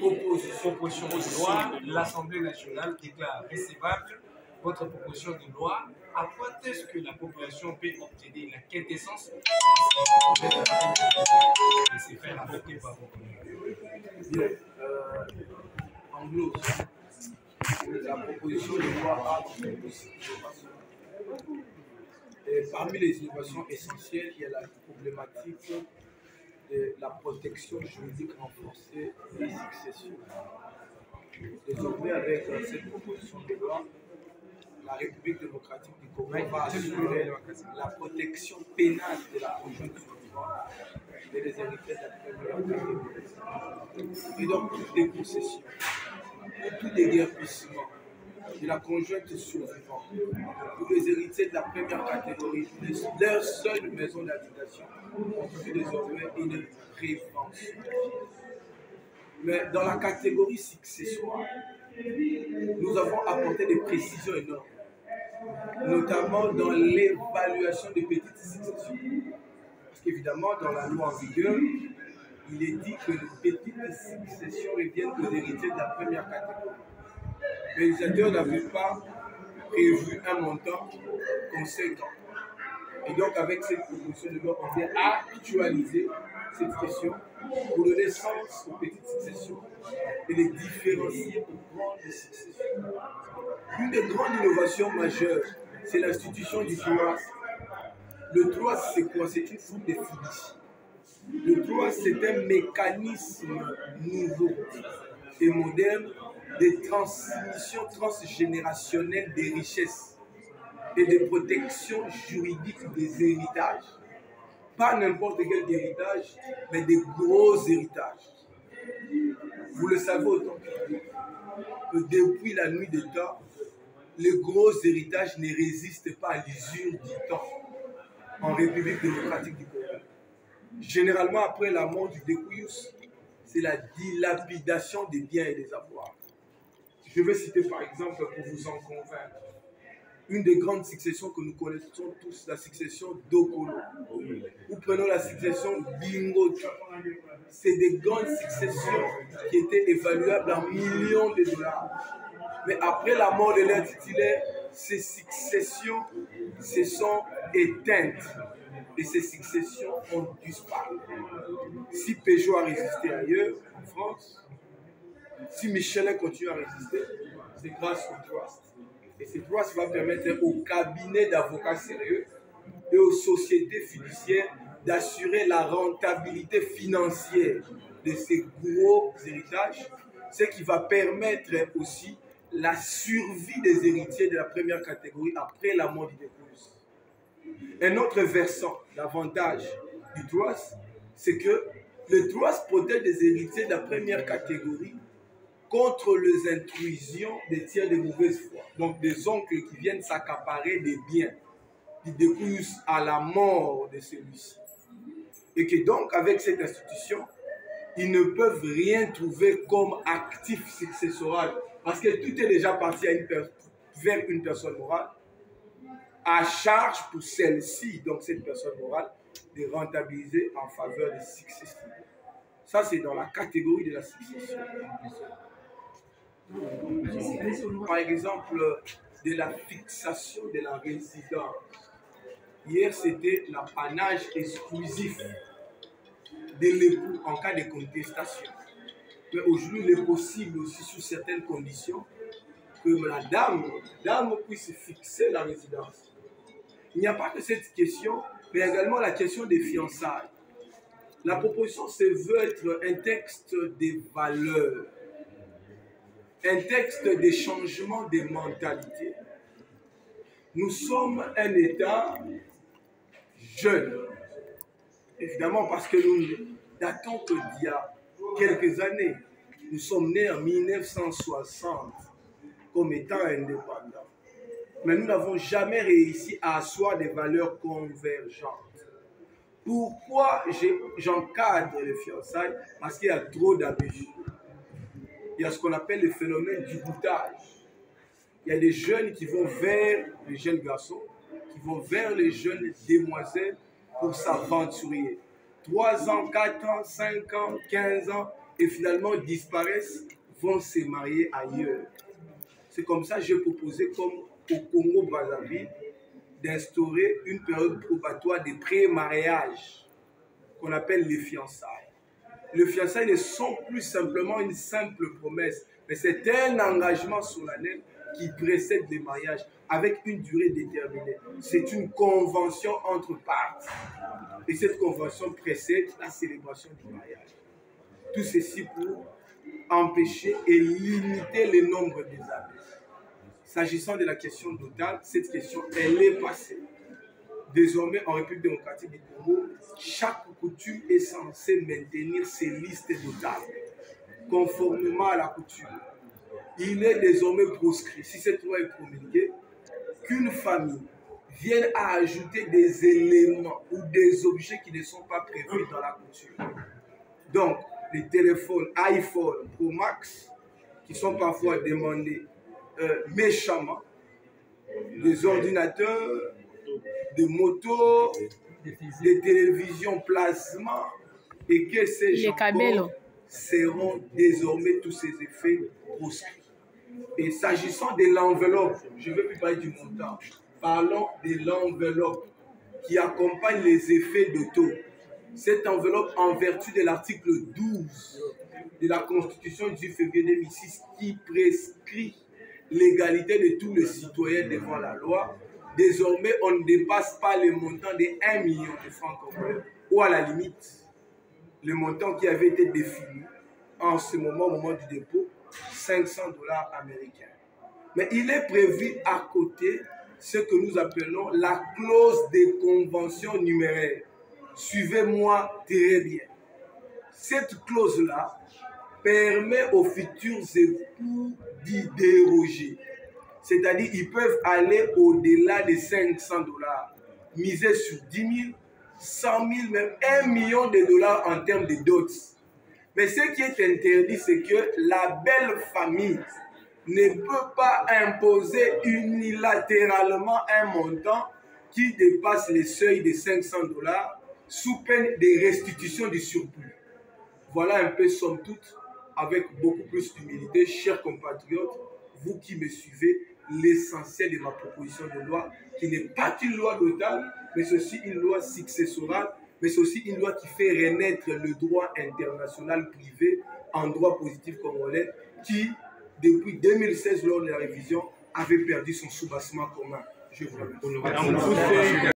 proposition de loi, l'Assemblée nationale déclare recevable votre proposition de loi. À quoi est-ce que la population peut obtenir la quintessence de ces faits adoptés par vos collègues? Bien, en glose, la proposition de loi a beaucoup d'innovations. Parmi les innovations essentielles, il y a la problématique de la protection juridique renforcée des successions. Désormais, avec cette proposition de loi, la République démocratique du Congo va assurer la protection pénale de la conjointe survivante et des héritiers de la première catégorie. Et donc, toutes les concessions, tous les déguerpissements de la conjointe survivante, pour les héritiers de la première catégorie, leur seule maison d'habitation constitue désormais une prévention. Mais dans la catégorie successoire, nous avons apporté des précisions énormes, notamment dans l'évaluation des petites successions. Parce qu'évidemment, dans la loi en vigueur, il est dit que les petites successions reviennent aux héritiers de la première catégorie. Le législateur n'avait pas prévu un montant conséquent. Et donc, avec cette proposition de loi, on vient actualiser cette question pour donner sens aux petites successions et les différencier aux grandes successions. Une des grandes innovations majeures, c'est l'institution du TROAS. Le TROAS, c'est quoi? C'est une forme de fiducie. Le TROAS, c'est un mécanisme nouveau et moderne de transmission transgénérationnelle des richesses et de protection juridique des héritages. Pas n'importe quel héritage, mais des gros héritages. Vous le savez autant que depuis la nuit des temps, les gros héritages ne résistent pas à l'usure du temps en République démocratique du Congo. Généralement, après la mort du Découyus, c'est la dilapidation des biens et des avoirs. Je vais citer par exemple, pour vous en convaincre, une des grandes successions que nous connaissons tous, la succession d'Okolo. Ou prenons la succession Bingoto. C'est des grandes successions qui étaient évaluables en millions de dollars. Mais après la mort de leur titulaire, ces successions se sont éteintes. Et ces successions ont disparu. Si Peugeot a résisté ailleurs, en France, si Michelin continue à résister, c'est grâce au trust. Et ce trust va permettre aux cabinets d'avocats sérieux et aux sociétés fiduciaires d'assurer la rentabilité financière de ces gros héritages, ce qui va permettre aussi la survie des héritiers de la première catégorie après la mort du Découyus. Un autre versant, l'avantage du trust, c'est que le trust protège les héritiers de la première catégorie contre les intrusions des tiers de mauvaise foi. Donc des oncles qui viennent s'accaparer des biens du Découyus à la mort de celui-ci. Et que donc avec cette institution, ils ne peuvent rien trouver comme actif successoral parce que tout est déjà parti vers une personne morale, à charge pour celle-ci, donc cette personne morale, de rentabiliser en faveur des successions. Ça, c'est dans la catégorie de la succession. Par exemple, de la fixation de la résidence. Hier, c'était l'apanage exclusif de l'époux en cas de contestation. Mais aujourd'hui, il est possible aussi, sous certaines conditions, que la dame puisse fixer la résidence. Il n'y a pas que cette question, mais également la question des fiançailles. La proposition se veut être un texte des valeurs, un texte des changements de mentalité. Nous sommes un État jeune, évidemment parce que nous datons que d'il y a quelques années. Nous sommes nés en 1960 comme étant indépendants. Mais nous n'avons jamais réussi à asseoir des valeurs convergentes. Pourquoi j'encadre les fiançailles? Parce qu'il y a trop d'abus. Il y a ce qu'on appelle le phénomène du boutage. Il y a des jeunes qui vont vers les jeunes garçons, qui vont vers les jeunes demoiselles pour s'aventurer. 3 ans, 4 ans, 5 ans, 15 ans, et finalement disparaissent, vont se marier ailleurs. C'est comme ça que j'ai proposé, comme au Congo-Brazzaville, d'instaurer une période probatoire de pré-mariage qu'on appelle les fiançailles. Les fiançailles ne sont plus simplement une simple promesse, mais c'est un engagement solennel qui précède les mariages avec une durée déterminée. C'est une convention entre parties. Et cette convention précède la célébration du mariage. Tout ceci pour empêcher et limiter le nombre des abus. S'agissant de la question d'Otal, cette question, elle est passée. Désormais, en République démocratique du Congo, chaque coutume est censée maintenir ses listes d'Otal, conformément à la coutume. Il est désormais proscrit, si cette loi est promulguée, qu'une famille vienne à ajouter des éléments ou des objets qui ne sont pas prévus dans la coutume. Donc, les téléphones iPhone Pro Max, qui sont parfois demandés méchamment, des ordinateurs, des motos, des télévisions plasma, et que ces gens seront désormais tous ces effets proscrits. Et s'agissant de l'enveloppe, je ne veux plus parler du montant, parlons de l'enveloppe qui accompagne les effets de taux. Cette enveloppe, en vertu de l'article 12 de la Constitution du 10 février 2006, qui prescrit l'égalité de tous les citoyens devant la loi, désormais, on ne dépasse pas le montant de 1 million de francs congolais, ou à la limite, le montant qui avait été défini en ce moment, au moment du dépôt, 500 $ américains. Mais il est prévu à côté ce que nous appelons la clause de convention numéraire. Suivez-moi très bien. Cette clause-là permet aux futurs époux d'y déroger. C'est-à-dire qu'ils peuvent aller au-delà de 500 $, miser sur 10 000, 100 000, même 1 million de dollars en termes de dots. Mais ce qui est interdit, c'est que la belle famille ne peut pas imposer unilatéralement un montant qui dépasse les seuils de 500 $ sous peine de restitution du surplus. Voilà un peu, somme toute, avec beaucoup plus d'humilité, chers compatriotes, vous qui me suivez, l'essentiel de ma proposition de loi, qui n'est pas une loi d'Otal, mais c'est aussi une loi successorale, mais c'est aussi une loi qui fait renaître le droit international privé en droit positif congolais, qui, depuis 2016, lors de la révision, avait perdu son soubassement commun. Je vous remercie.